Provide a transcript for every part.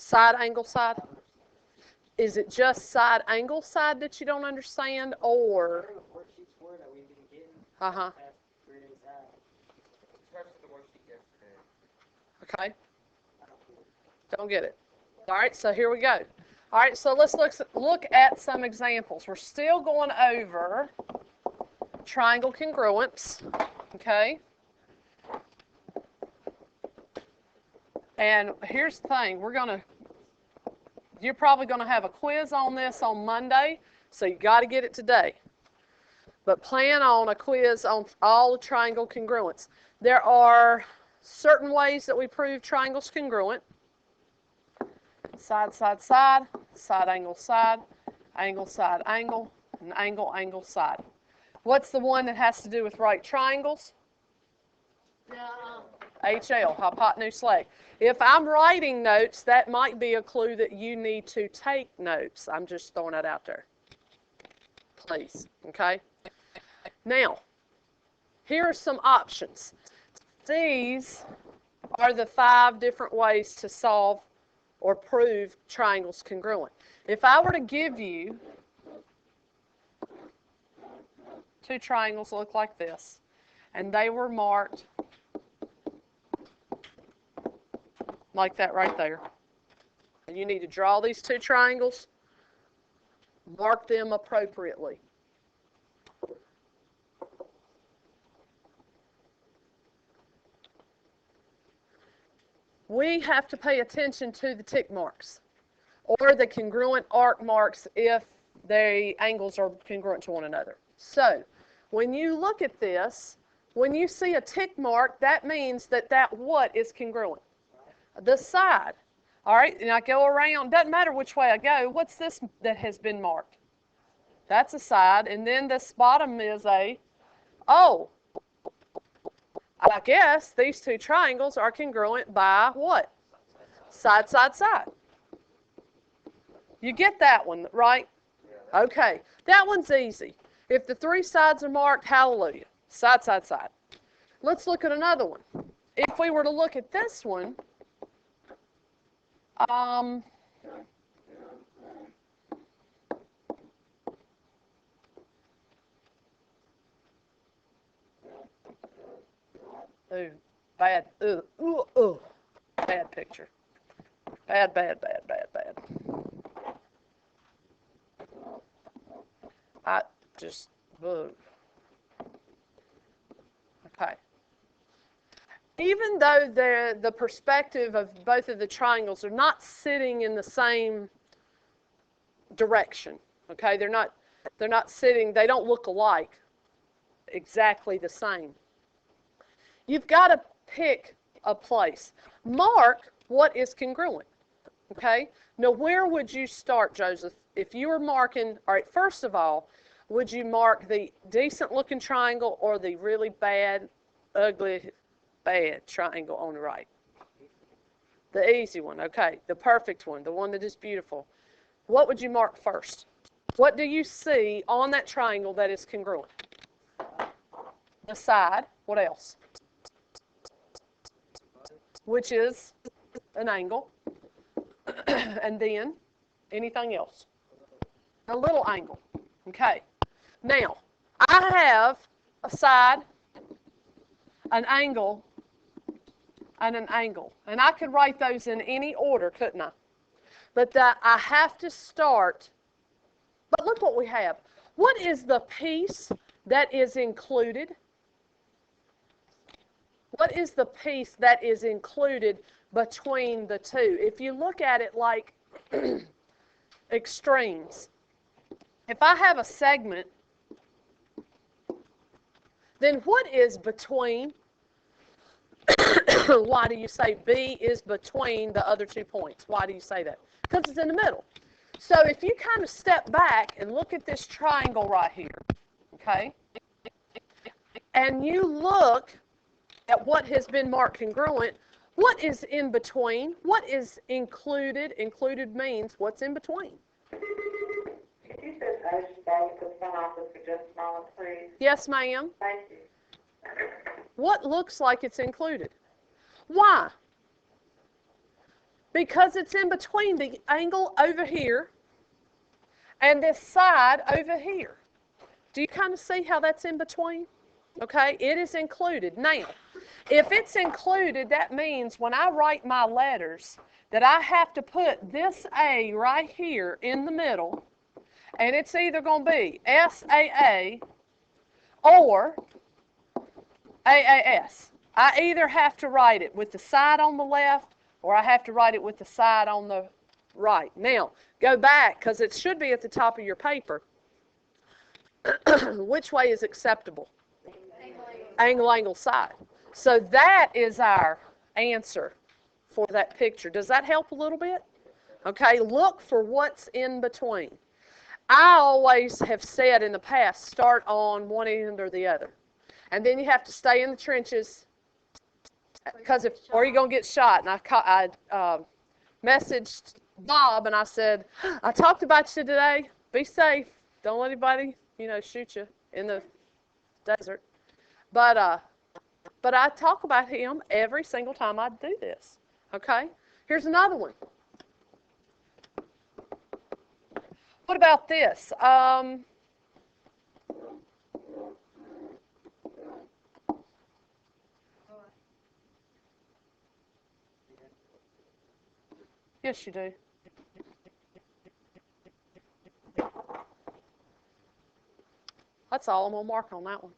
Side, angle, side? Is it just side, angle, side that you don't understand, or? Uh-huh. Okay. Don't get it. All right, so here we go. All right, so let's look at some examples. We're still going over triangle congruence, okay? And here's the thing. You're probably going to have a quiz on this on Monday, so you got to get it today. But plan on a quiz on all triangle congruence. There are certain ways that we prove triangles congruent. Side, side, side, side, angle, side, angle, and angle, angle, side. What's the one that has to do with right triangles? HL, hypotenuse leg. If I'm writing notes, that might be a clue that you need to take notes. I'm just throwing that out there. Please, okay? Now, here are some options. These are the 5 different ways to solve or prove triangles congruent. If I were to give you 2 triangles that look like this, and they were marked like that right there, and you need to draw these 2 triangles, mark them appropriately. We have to pay attention to the tick marks or the congruent arc marks if the angles are congruent to one another. So when you look at this, when you see a tick mark, that means that what is congruent? The side. All right, and I go around, doesn't matter which way I go. What's this that has been marked? That's a side, and then this bottom is oh, I guess these 2 triangles are congruent by what? Side, side, side. You get that one, right? Okay, that one's easy. If the 3 sides are marked, hallelujah. Side, side, side. Let's look at another one. If we were to look at this one, ooh, bad, bad picture. Bad, bad, bad, bad, bad. I just, okay. Even though the perspective of both of the triangles are not sitting in the same direction, okay? They're not sitting, they don't look alike exactly the same. You've got to pick a place. Mark what is congruent, okay? Now, where would you start, Joseph? If you were marking, all right, first of all, would you mark the decent-looking triangle or the really bad, ugly, bad triangle on the right? The easy one, okay. The perfect one, the one that is beautiful. What would you mark first? What do you see on that triangle that is congruent? The side. What else? Which is an angle. And then anything else? A little angle. Okay. Now, I have a side, an angle, and an angle. And I could write those in any order, couldn't I? But I have to start. But look what we have. What is the piece that is included? What is the piece that is included between the 2? If you look at it like extremes, if I have a segment, then what is between? Why do you say B is between the other 2 points? Why do you say that? Because it's in the middle. So if you kind of step back and look at this triangle right here, okay, and you look at what has been marked congruent, what is in between? What is included? Included means what's in between. Could you just stay to the front office for just a moment, please? Yes, ma'am. Thank you. What looks like it's included? Why? Because it's in between the angle over here and this side over here. Do you kind of see how that's in between? Okay, it is included. Now, if it's included, that means when I write my letters that I have to put this A right here in the middle, and it's either going to be SAA or AAS. I either have to write it with the side on the left or I have to write it with the side on the right. Now, go back because it should be at the top of your paper. Which way is acceptable? Angle, angle, side. So that is our answer for that picture. Does that help a little bit? Okay, look for what's in between. I always have said in the past, start on one end or the other. And then you have to stay in the trenches because or you're going to get shot. And I messaged Bob and I said, I talked about you today. Be safe. Don't let anybody, shoot you in the desert. But I talk about him every single time I do this. Okay? Here's another one. What about this? Yes, you do. That's all I'm going to mark on that one.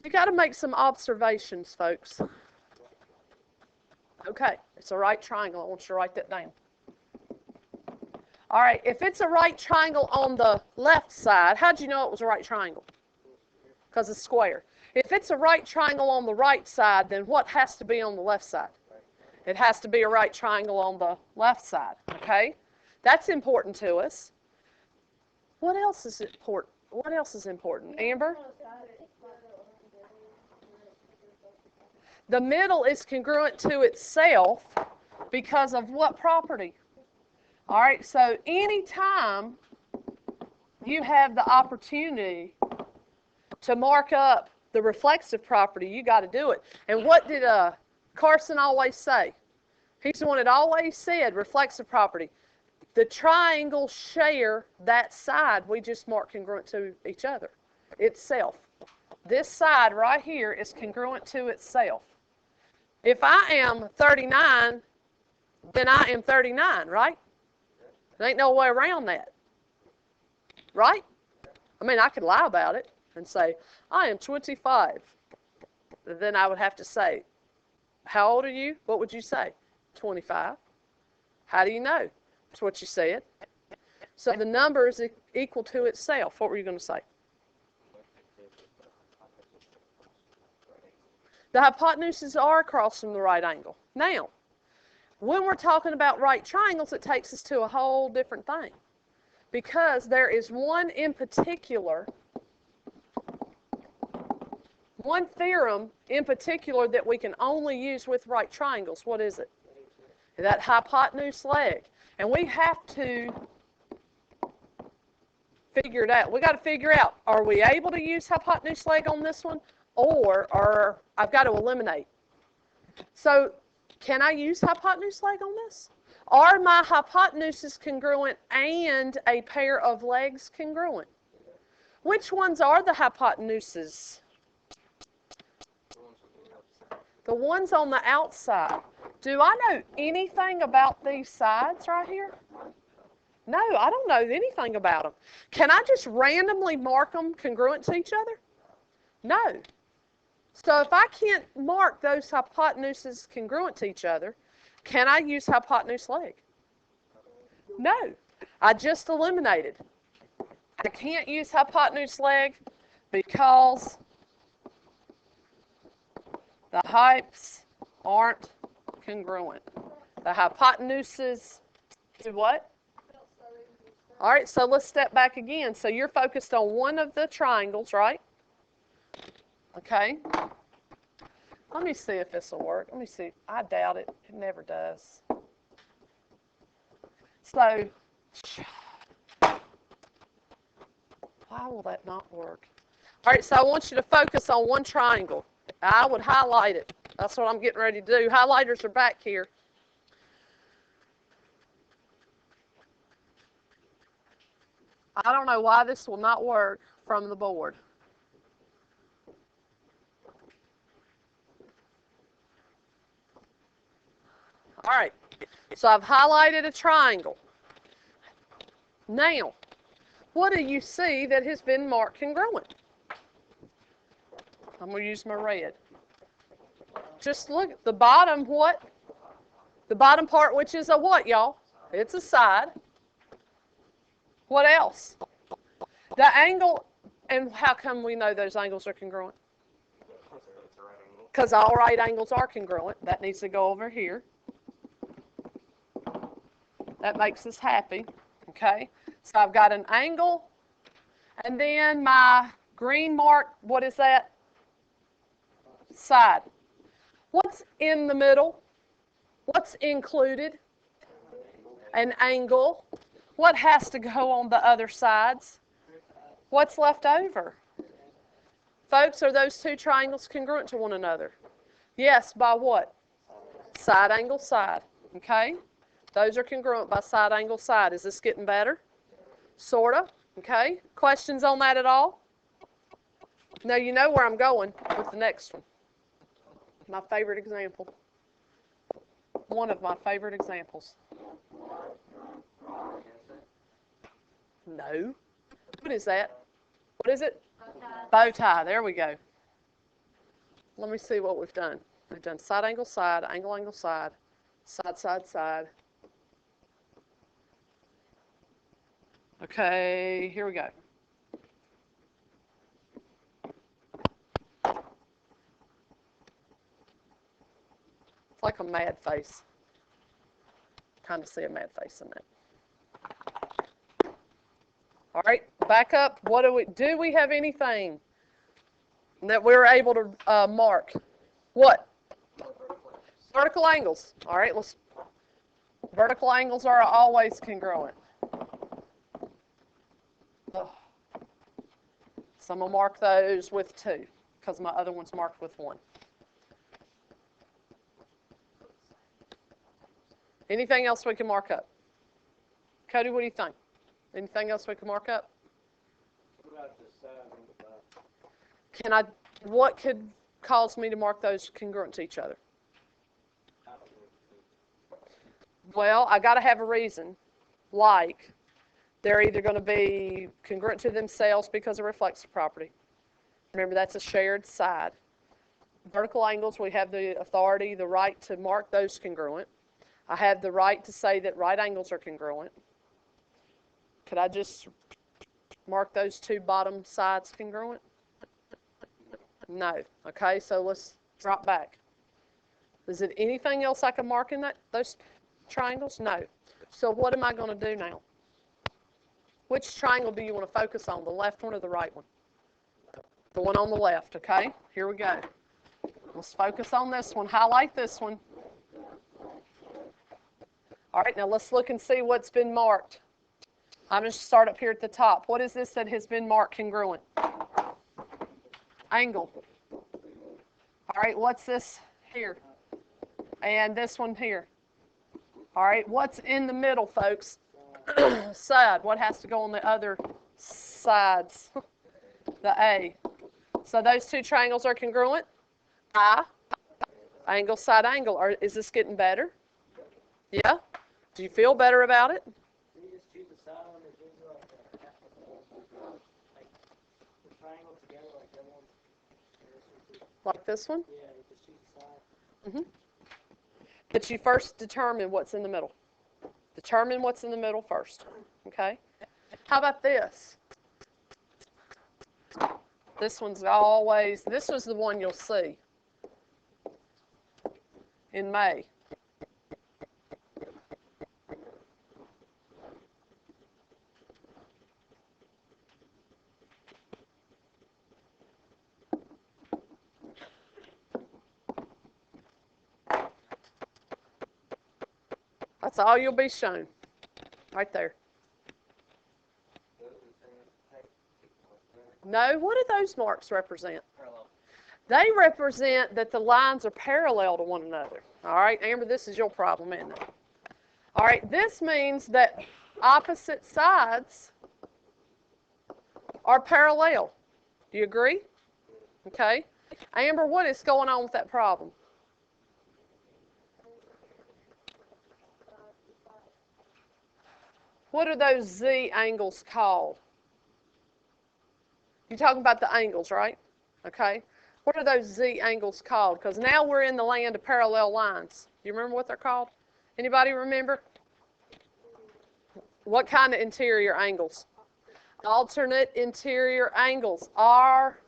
You got to make some observations, folks. Okay, it's a right triangle. I want you to write that down. All right, if it's a right triangle on the left side, how'd you know it was a right triangle? Because it's square. If it's a right triangle on the right side, then what has to be on the left side? It has to be a right triangle on the left side, okay? That's important to us. What else is important? What else is important? Amber? The middle is congruent to itself because of what property? All right, so anytime you have the opportunity to mark up the reflexive property, you got to do it. And what did Carson always say? He's the one that always said reflexive property. The triangles share that side. We just mark congruent to each other, itself. This side right here is congruent to itself. If I am 39, then I am 39, right? There ain't no way around that, right? I mean, I could lie about it and say, I am 25. Then I would have to say, how old are you? What would you say? 25. How do you know? That's what you said. So the number is equal to itself. What were you going to say? The hypotenuses are across from the right angle. Now, when we're talking about right triangles, it takes us to a whole different thing. Because there is one in particular, one theorem in particular that we can only use with right triangles. What is it? That hypotenuse leg. And we have to figure it out. We got to figure out, are we able to use hypotenuse leg on this one? Or I've got to eliminate. So can I use hypotenuse leg on this? Are my hypotenuses congruent and a pair of legs congruent? Which ones are the hypotenuses? The ones on the outside. Do I know anything about these sides right here? No, I don't know anything about them. Can I just randomly mark them congruent to each other? No. So if I can't mark those hypotenuses congruent to each other, can I use hypotenuse leg? No. I just eliminated. I can't use hypotenuse leg because the hypes aren't congruent. The hypotenuses do what? All right, so let's step back again. So you're focused on one of the triangles, right? Okay. Let me see if this will work. Let me see. I doubt it. It never does. So, why will that not work? All right, so I want you to focus on one triangle. I would highlight it. That's what I'm getting ready to do. Highlighters are back here. I don't know why this will not work from the board. All right, so I've highlighted a triangle. Now, what do you see that has been marked congruent? I'm going to use my red. Just look at the bottom, what? The bottom part, which is a what, y'all? It's a side. What else? The angle, and how come we know those angles are congruent? Because all right angles are congruent. That needs to go over here. That makes us happy, okay? So I've got an angle, and then my green mark, what is that? Side. What's in the middle? What's included? An angle. What has to go on the other sides? What's left over? Folks, are those two triangles congruent to one another? Yes, by what? Side angle, side, okay? Those are congruent by side angle, side. Is this getting better? Sort of, okay? Questions on that at all? Now you know where I'm going with the next one. My favorite example. One of my favorite examples. No. What is that? What is it? Bow tie. There we go. Let me see what we've done. We've done side, angle, side, side, side, side, side. Okay, here we go. It's like a mad face. Kind of see a mad face in that. All right, back up. What do we have anything that we're able to mark? What? Vertical angles. All right, vertical angles are always congruent. Ugh. So I'm going to mark those with 2 because my other one's marked with 1. Anything else we can mark up? Cody, what do you think? Anything else we can mark up? What could cause me to mark those congruent to each other? Well, I got to have a reason. Like, they're either going to be congruent to themselves because of reflexive property. Remember, that's a shared side. Vertical angles, we have the authority, the right to mark those congruent. I have the right to say that right angles are congruent. Could I just mark those 2 bottom sides congruent? No. Okay, so let's drop back. Is it anything else I can mark in those triangles? No. So what am I going to do now? Which triangle do you want to focus on, the left one or the right one? The one on the left, okay? Here we go. Let's focus on this one. Highlight this one. All right, now let's look and see what's been marked. I'm going to start up here at the top. What is this that has been marked congruent? Angle. All right, what's this here? And this one here. All right, what's in the middle, folks? Side. What has to go on the other sides? The A. So those 2 triangles are congruent. Angle, side, angle. Is this getting better? Yeah? Do you feel better about it? Like this one? Yeah, you just choose the side. But you first determine what's in the middle. Determine what's in the middle first. Okay? How about this? This one's always, this was the one you'll see in May. That's all you'll be shown, right there. No, what do those marks represent? They represent that the lines are parallel to one another. All right, Amber, this is your problem, isn't it? All right, this means that opposite sides are parallel. Do you agree? Okay. Amber, what is going on with that problem? What are those Z angles called? You're talking about the angles, right? Okay. What are those Z angles called? Because now we're in the land of parallel lines. Do you remember what they're called? Anybody remember? What kind of interior angles? Alternate interior angles. Our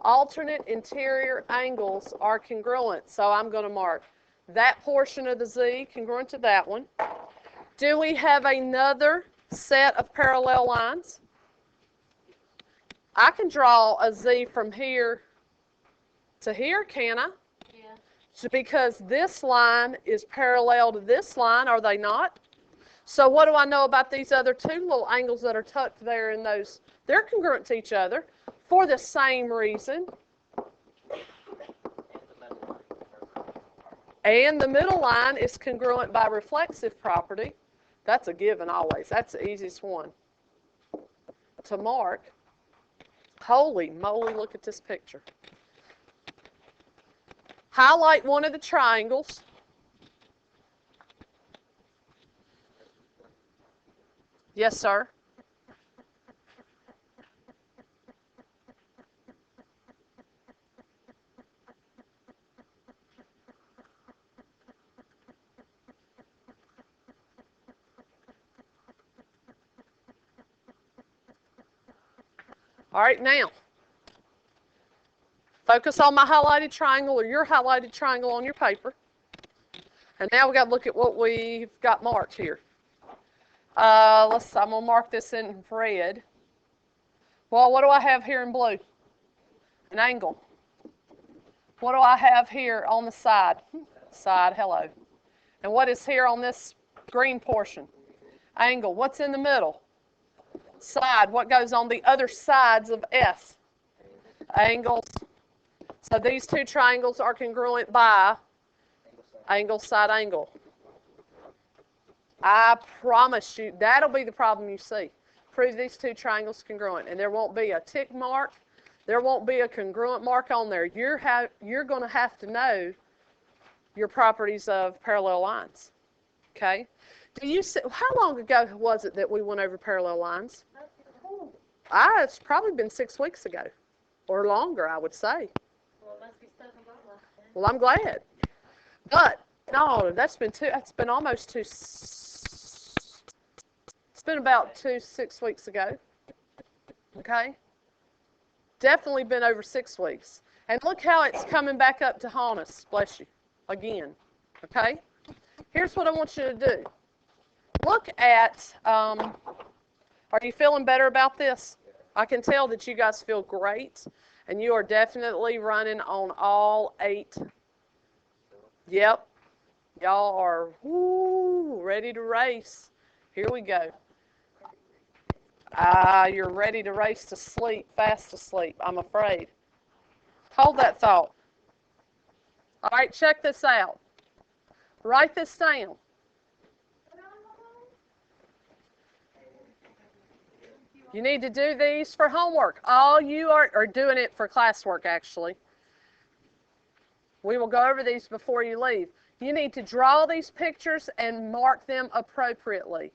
alternate interior angles are congruent. So I'm going to mark that portion of the Z congruent to that one. Do we have another set of parallel lines? I can draw a Z from here to here, can I? Yeah. So because this line is parallel to this line, are they not? So what do I know about these other two little angles that are tucked there in those? They're congruent to each other for the same reason. And the middle line is congruent by reflexive property. That's a given always. That's the easiest one to mark. Holy moly, look at this picture. Highlight one of the triangles. Yes, sir. All right, now, focus on my highlighted triangle or your highlighted triangle on your paper. And now we've got to look at what we've got marked here. I'm going to mark this in red. Well, what do I have here in blue? An angle. What do I have here on the side? Side, hello. And what is here on this green portion? Angle. What's in the middle? Side. What goes on the other sides of S? Angles. So these two triangles are congruent by angle, side, angle. I promise you, that'll be the problem you see. Prove these two triangles congruent, and there won't be a tick mark. There won't be a congruent mark on there. You're going to have to know your properties of parallel lines. Okay? How long ago was it that we went over parallel lines? It's probably been 6 weeks ago, or longer, I would say. Well, it must be stuck in my life then. Well, I'm glad. But no, that's been almost 2. It's been about 6 weeks ago. Okay? Definitely been over 6 weeks. And look how it's coming back up to haunt us. Bless you. Again. Okay? Here's what I want you to do. Look at, are you feeling better about this? I can tell that you guys feel great. And you are definitely running on all 8. Yep. Y'all are ready to race. Here we go. You're ready to race to sleep, fast asleep, I'm afraid. Hold that thought. All right, check this out. Write this down. You need to do these for homework. All you are doing it for classwork, actually. We will go over these before you leave. You need to draw these pictures and mark them appropriately.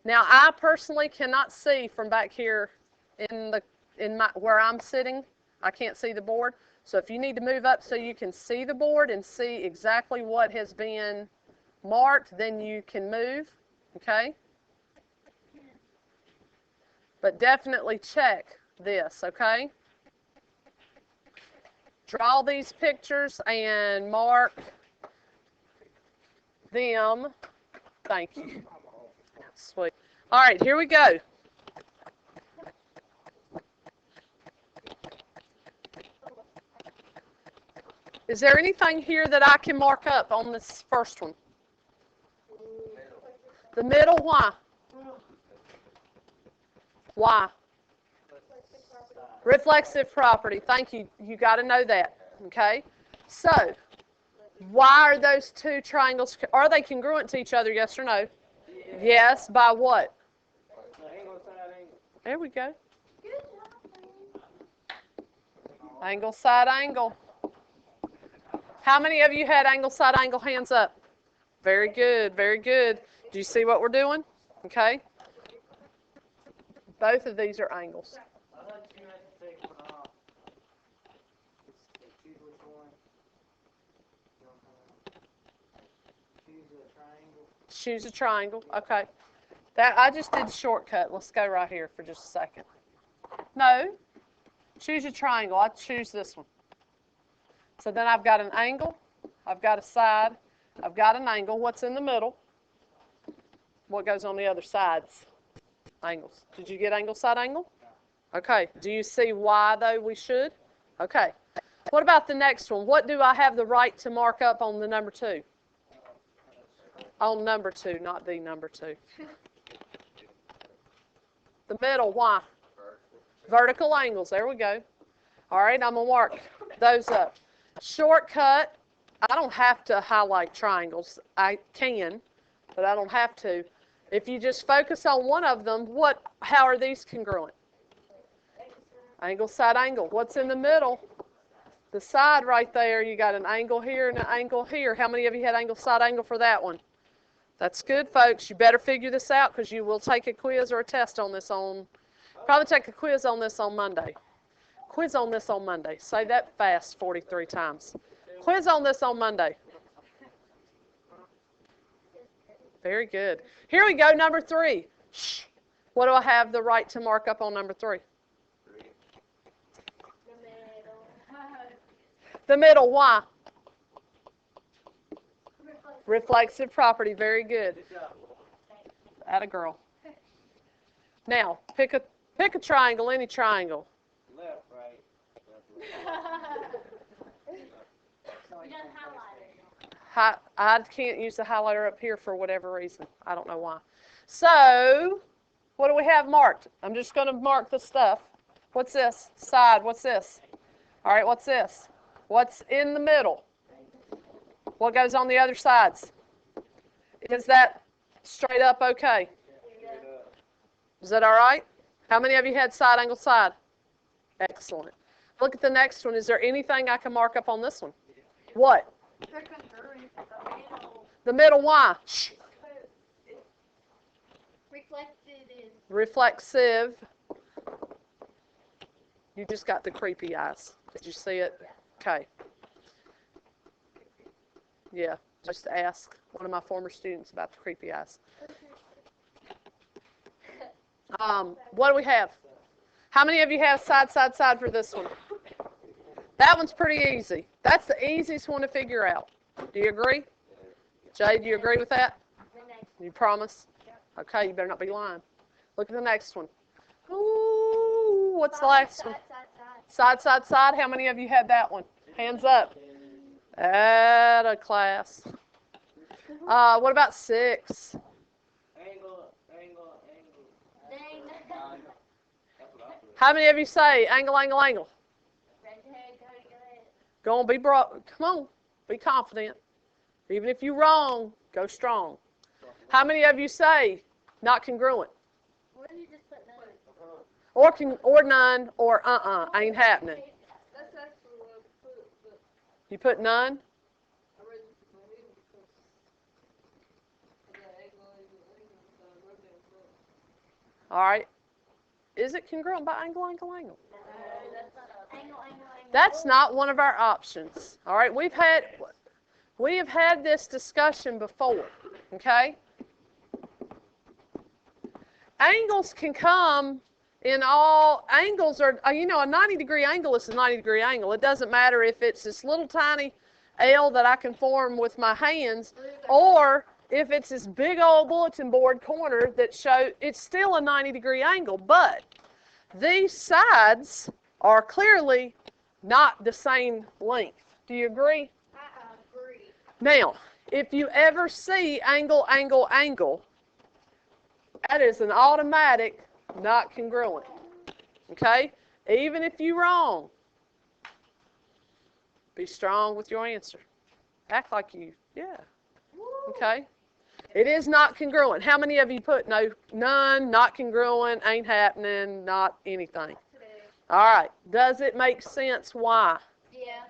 Now, I personally cannot see from back here where I'm sitting. I can't see the board. So if you need to move up so you can see the board and see exactly what has been marked, then you can move. Okay? But definitely check this, okay? Draw these pictures and mark them. Thank you. Sweet. All right, here we go. Is there anything here that I can mark up on this first one? The middle, why? Why? Reflexive property. Thank you. You got to know that. Okay? So, why are those two triangles, are they congruent to each other, yes or no? Yes, by what? There we go. Angle, side, angle. How many of you had angle, side, angle? Hands up. Very good, very good. Do you see what we're doing? Okay. Both of these are angles. Choose a triangle. Okay. That I just did a shortcut. Let's go right here for just a second. No. Choose a triangle. I choose this one. So then I've got an angle. I've got a side. I've got an angle. What's in the middle? What goes on the other sides? Angles. Did you get angle, side, angle? Okay. Do you see why, though, we should? Okay. What about the next one? What do I have the right to mark up on the number 2? On number 2, not the number 2. The middle, why? Vertical angles. There we go. All right, I'm going to mark those up. Shortcut, I don't have to highlight triangles. I can, but I don't have to. If you just focus on one of them, how are these congruent? Angle, side, angle. What's in the middle? The side right there, you got an angle here and an angle here. How many of you had angle, side, angle for that one? That's good, folks. You better figure this out because you will take a quiz or a test on this probably take a quiz on this on Monday. Quiz on this on Monday. Say that fast 43 times. Quiz on this on Monday. Very good. Here we go, number 3. Shh. What do I have the right to mark up on number 3? The middle, why? Reflexive property, very good. Atta girl. Now, pick a triangle, any triangle. Left, right. I can't use the highlighter up here for whatever reason. I don't know why. So, what do we have marked? I'm just going to mark the stuff. What's this? Side. What's this? All right, what's this? What's in the middle? What goes on the other sides? Is that straight up okay? Is that all right? How many of you had side, angle, side? Excellent. Look at the next one. Is there anything I can mark up on this one? What? The middle, why? Shh. Reflexive. You just got the creepy eyes. Did you see it? Okay. Yeah, just ask one of my former students about the creepy eyes. What do we have? How many of you have side, side, side for this one? That one's pretty easy. That's the easiest one to figure out. Do you agree? Jay, do you agree with that? You promise? Okay, you better not be lying. Look at the next one. Ooh, what's the last one? Side, side, side. How many of you had that one? Hands up. Atta class. What about 6? Angle. How many of you say angle, angle, angle? Go on, be broad. Come on, be confident. Even if you're wrong, go strong. How many of you say not congruent? Or none, or ain't happening. You put none? All right. Is it congruent by angle, angle, angle? That's not one of our options. All right. We have had this discussion before. Okay. Angles can come in all angles are, a 90-degree angle is a 90-degree angle. It doesn't matter if it's this little tiny L that I can form with my hands, or if it's this big old bulletin board corner that shows it's still a 90-degree angle, but these sides are clearly not the same length. Do you agree? I agree. Now, if you ever see angle, angle, angle, that is an automatic not congruent. Okay? Even if you're wrong, be strong with your answer. Act like you, yeah. Okay. It is not congruent. How many of you put no, none, not congruent, ain't happening, not anything? All right. Does it make sense? Why? Yeah.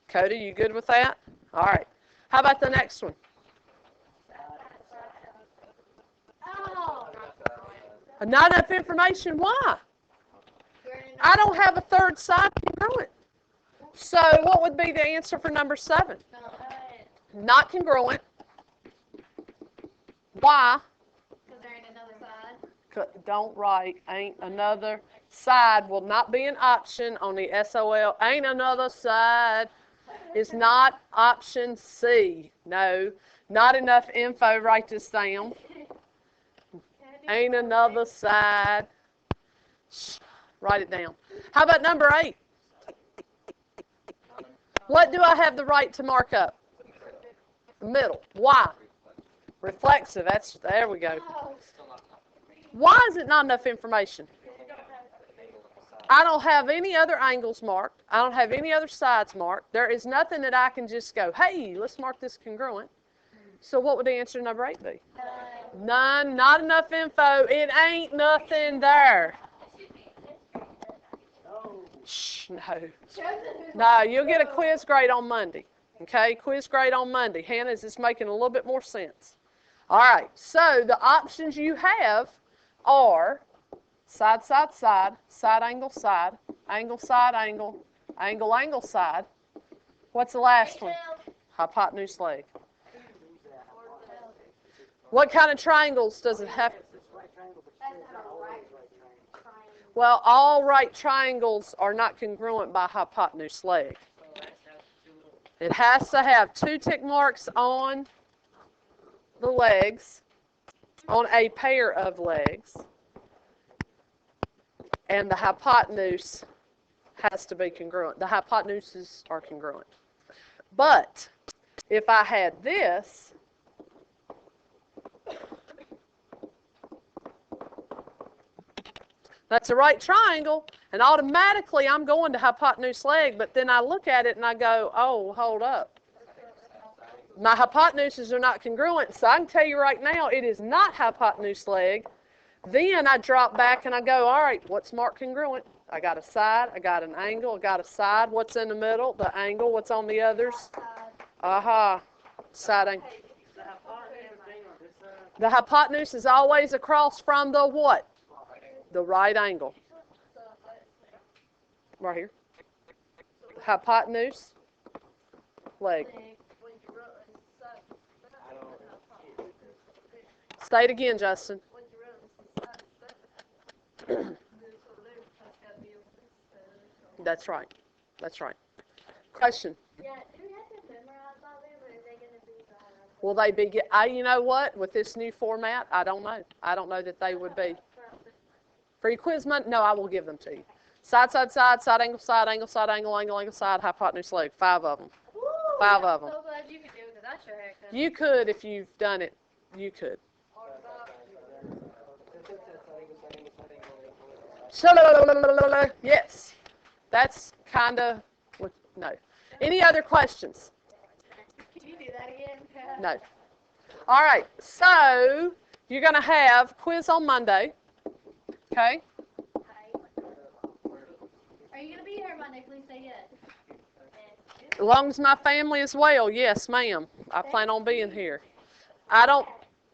Cody, you good with that? All right. How about the next one? Oh. Not enough information. Why? I don't have a third side congruent. So what would be the answer for number 7? Not congruent. Why? Because there ain't another side. Don't write. Ain't another side will not be an option on the SOL. Ain't another side is not option C. No, not enough info. Write this down. Ain't another side. Shh, write it down. How about number 8? What do I have the right to mark up? Middle. Why? Reflexive. There we go. Why is it not enough information? I don't have any other angles marked. I don't have any other sides marked. There is nothing that I can just go, hey, let's mark this congruent. So what would the answer to number 8 be? None. Not enough info. It ain't nothing there. Shh, no. No, you'll get a quiz grade on Monday. Okay, quiz grade on Monday. Hannah, is this making a little bit more sense? All right, so the options you have are side, side, side, side, angle, angle, angle, side. What's the last one? Hypotenuse leg. What kind of triangles does it have? Well, all right triangles are not congruent by hypotenuse leg. It has to have 2 tick marks on the legs, on a pair of legs, and the hypotenuse has to be congruent. The hypotenuses are congruent. But if I had this, that's a right triangle, and automatically I'm going to hypotenuse leg, but then I look at it and I go, oh, hold up. My hypotenuses are not congruent, so I can tell you right now it is not hypotenuse leg. Then I drop back and I go, all right, what's marked congruent? I got a side, I got an angle, I got a side. What's in the middle? The angle. What's on the others? Aha. Side angle. The hypotenuse is always across from the what? The right angle. Right here. Hypotenuse. Leg. Say it again, Justin. That's right. That's right. Question. Yeah, do we have to memorize all them, or is they going to be the Will they be, you know what, with this new format, I don't know. I don't know that they would be. For your quiz month, no, I will give them to you. Side, side, side, side, angle, angle, angle, side, hypotenuse leg. 5 of them. 5 of them. I'm so glad you could do it, because I sure heck couldn't. You could if you've done it. You could. Yes. That's kind of, no. Any other questions? Can you do that again? No. All right. So you're going to have quiz on Monday. Okay? Are you going to be here Monday? Please say yes. As long as my family is well, yes, ma'am. I plan on being here.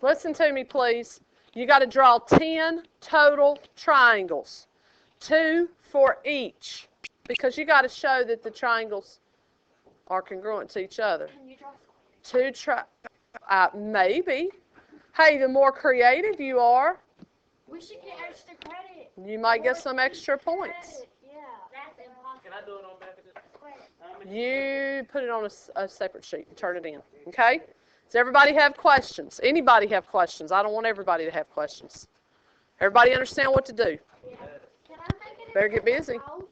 Listen to me, please. You got to draw 10 total triangles, 2 for each, because you got to show that the triangles are congruent to each other. Can you draw 2 maybe. Hey, the more creative you are, we should get extra credit. you might get some extra points. Yeah, that's impossible. Can I do it on back of this? You put it on a separate sheet and turn it in, okay? Does everybody have questions? Anybody have questions? I don't want everybody to have questions. Everybody understand what to do? Yeah. Can I make it Better get busy. house?